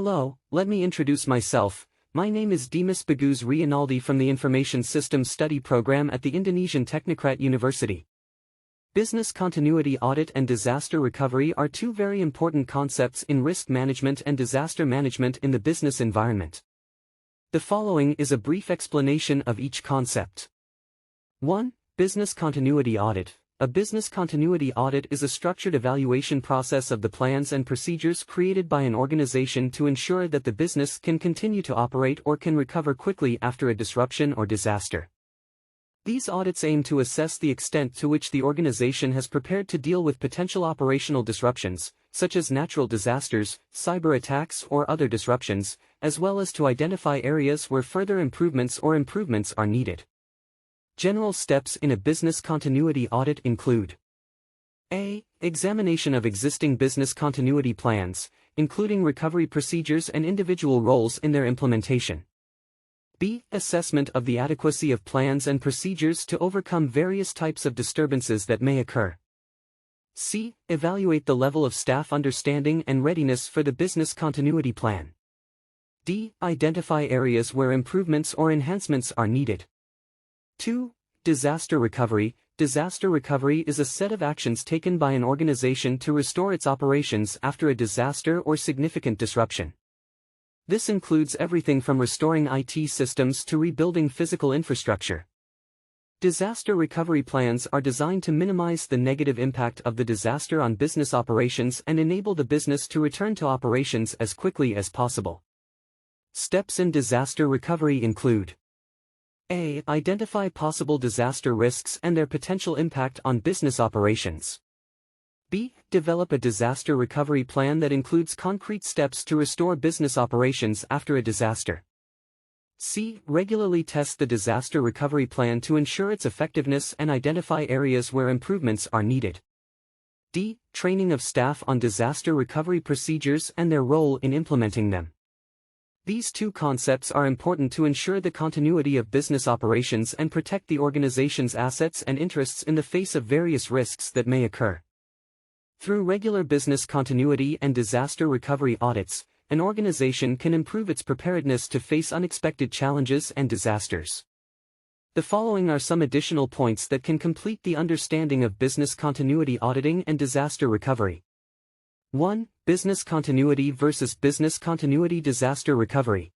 Hello, let me introduce myself. My name is Dimas Bagus Rianaldi from the Information Systems Study Program at the Indonesian Technocrat University. Business continuity audit and disaster recovery are two very important concepts in risk management and disaster management in the business environment. The following is a brief explanation of each concept. 1. Business continuity audit. A business continuity audit is a structured evaluation process of the plans and procedures created by an organization to ensure that the business can continue to operate or can recover quickly after a disruption or disaster. These audits aim to assess the extent to which the organization has prepared to deal with potential operational disruptions, such as natural disasters, cyber attacks or other disruptions, as well as to identify areas where further improvements are needed. General steps in a business continuity audit include A. Examination of existing business continuity plans, including recovery procedures and individual roles in their implementation. B. Assessment of the adequacy of plans and procedures to overcome various types of disturbances that may occur. C. Evaluate the level of staff understanding and readiness for the business continuity plan. D. Identify areas where improvements or enhancements are needed. 2. Disaster recovery. Disaster recovery is a set of actions taken by an organization to restore its operations after a disaster or significant disruption. This includes everything from restoring IT systems to rebuilding physical infrastructure. Disaster recovery plans are designed to minimize the negative impact of the disaster on business operations and enable the business to return to operations as quickly as possible. Steps in disaster recovery include A. Identify possible disaster risks and their potential impact on business operations. B. Develop a disaster recovery plan that includes concrete steps to restore business operations after a disaster. C. Regularly test the disaster recovery plan to ensure its effectiveness and identify areas where improvements are needed. D. Training of staff on disaster recovery procedures and their role in implementing them. These two concepts are important to ensure the continuity of business operations and protect the organization's assets and interests in the face of various risks that may occur. Through regular business continuity and disaster recovery audits, an organization can improve its preparedness to face unexpected challenges and disasters. The following are some additional points that can complete the understanding of business continuity auditing and disaster recovery. 1. Business continuity versus business continuity disaster recovery.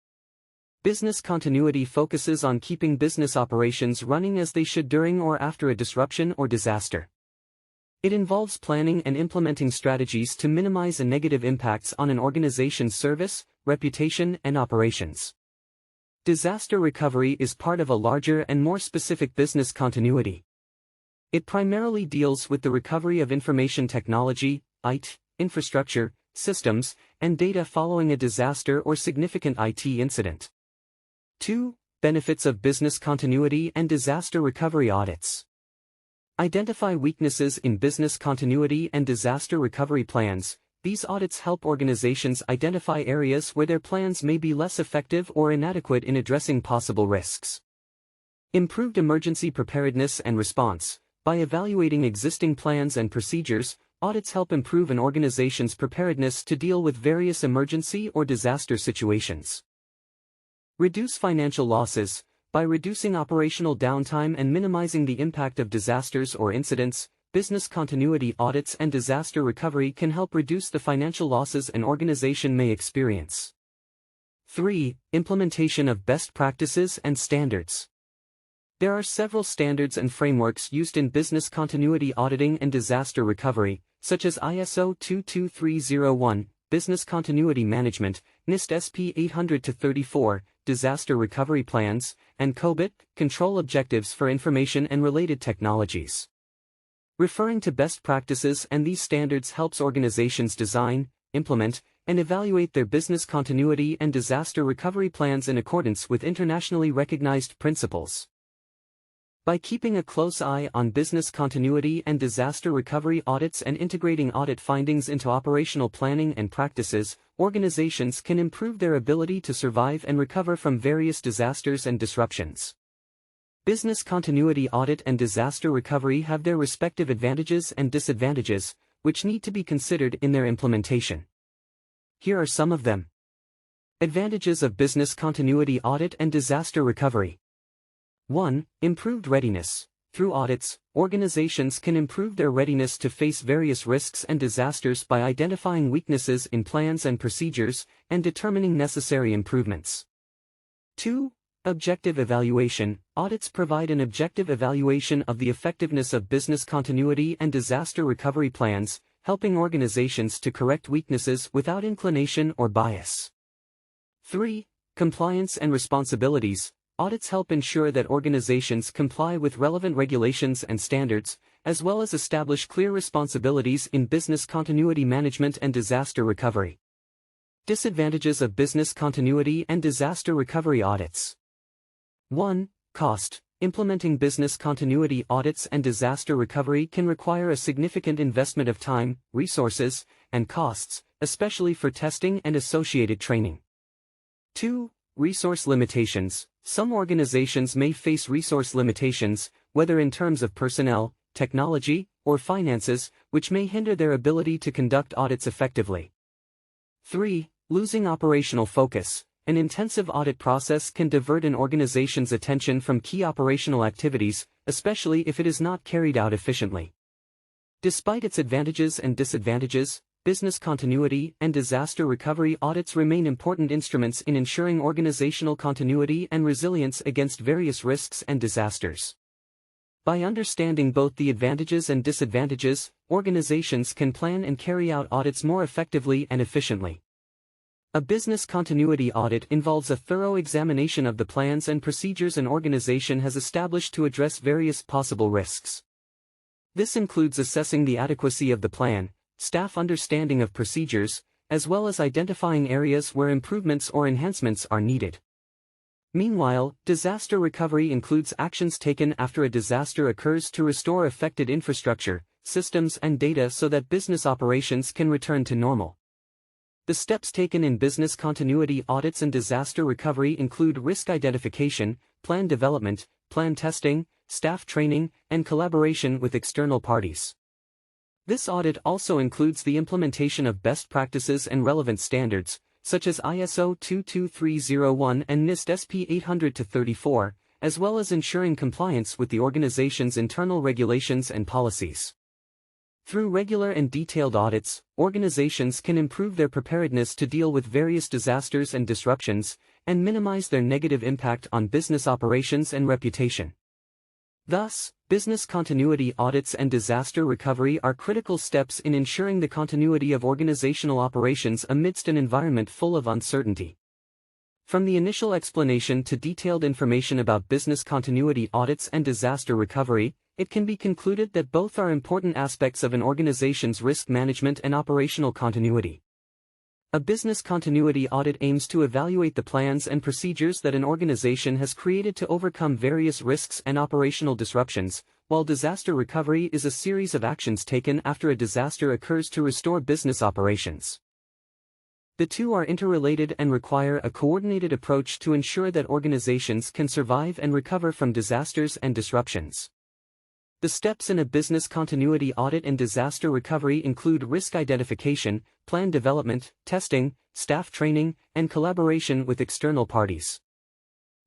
Business continuity focuses on keeping business operations running as they should during or after a disruption or disaster. It involves planning and implementing strategies to minimize the negative impacts on an organization's service, reputation, and operations. Disaster recovery is part of a larger and more specific business continuity. It primarily deals with the recovery of information technology, IT, infrastructure, systems, and data following a disaster or significant IT incident. 2. Benefits of business continuity and disaster recovery audits. Identify weaknesses in business continuity and disaster recovery plans. These audits help organizations identify areas where their plans may be less effective or inadequate in addressing possible risks. Improved emergency preparedness and response. By evaluating existing plans and procedures, audits help improve an organization's preparedness to deal with various emergency or disaster situations. Reduce financial losses. By reducing operational downtime and minimizing the impact of disasters or incidents, business continuity audits and disaster recovery can help reduce the financial losses an organization may experience. 3. Implementation of best practices and standards. There are several standards and frameworks used in business continuity auditing and disaster recovery, such as ISO 22301, Business Continuity Management, NIST SP 800-34, Disaster Recovery Plans, and COBIT, Control Objectives for Information and Related Technologies. Referring to best practices and these standards helps organizations design, implement, and evaluate their business continuity and disaster recovery plans in accordance with internationally recognized principles. By keeping a close eye on business continuity and disaster recovery audits and integrating audit findings into operational planning and practices, organizations can improve their ability to survive and recover from various disasters and disruptions. Business continuity audit and disaster recovery have their respective advantages and disadvantages, which need to be considered in their implementation. Here are some of them. Advantages of business continuity audit and disaster recovery. 1. Improved readiness. Through audits, organizations can improve their readiness to face various risks and disasters by identifying weaknesses in plans and procedures and determining necessary improvements. 2. Objective evaluation. Audits provide an objective evaluation of the effectiveness of business continuity and disaster recovery plans, helping organizations to correct weaknesses without inclination or bias. 3. Compliance and responsibilities. Audits help ensure that organizations comply with relevant regulations and standards, as well as establish clear responsibilities in business continuity management and disaster recovery. Disadvantages of business continuity and disaster recovery audits. 1. Cost. Implementing business continuity audits and disaster recovery can require a significant investment of time, resources, and costs, especially for testing and associated training. 2. Resource limitations. Some organizations may face resource limitations, whether in terms of personnel, technology, or finances, which may hinder their ability to conduct audits effectively. 3. Losing operational focus. An intensive audit process can divert an organization's attention from key operational activities, especially if it is not carried out efficiently. Despite its advantages and disadvantages, business continuity and disaster recovery audits remain important instruments in ensuring organizational continuity and resilience against various risks and disasters. By understanding both the advantages and disadvantages, organizations can plan and carry out audits more effectively and efficiently. A business continuity audit involves a thorough examination of the plans and procedures an organization has established to address various possible risks. This includes assessing the adequacy of the plan, staff understanding of procedures, as well as identifying areas where improvements or enhancements are needed. Meanwhile, disaster recovery includes actions taken after a disaster occurs to restore affected infrastructure, systems and data so that business operations can return to normal. The steps taken in business continuity audits and disaster recovery include risk identification, plan development, plan testing, staff training, and collaboration with external parties. This audit also includes the implementation of best practices and relevant standards, such as ISO 22301 and NIST SP 800-34, as well as ensuring compliance with the organization's internal regulations and policies. Through regular and detailed audits, organizations can improve their preparedness to deal with various disasters and disruptions, and minimize their negative impact on business operations and reputation. Thus, business continuity audits and disaster recovery are critical steps in ensuring the continuity of organizational operations amidst an environment full of uncertainty. From the initial explanation to detailed information about business continuity audits and disaster recovery, it can be concluded that both are important aspects of an organization's risk management and operational continuity. A business continuity audit aims to evaluate the plans and procedures that an organization has created to overcome various risks and operational disruptions, while disaster recovery is a series of actions taken after a disaster occurs to restore business operations. The two are interrelated and require a coordinated approach to ensure that organizations can survive and recover from disasters and disruptions. The steps in a business continuity audit and disaster recovery include risk identification, plan development, testing, staff training, and collaboration with external parties.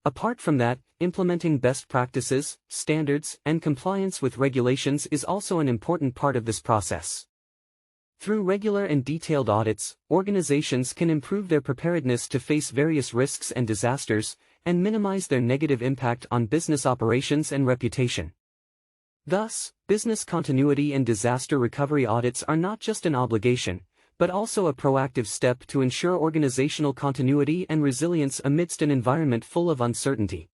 Apart from that, implementing best practices, standards, and compliance with regulations is also an important part of this process. Through regular and detailed audits, organizations can improve their preparedness to face various risks and disasters, and minimize their negative impact on business operations and reputation. Thus, business continuity and disaster recovery audits are not just an obligation, but also a proactive step to ensure organizational continuity and resilience amidst an environment full of uncertainty.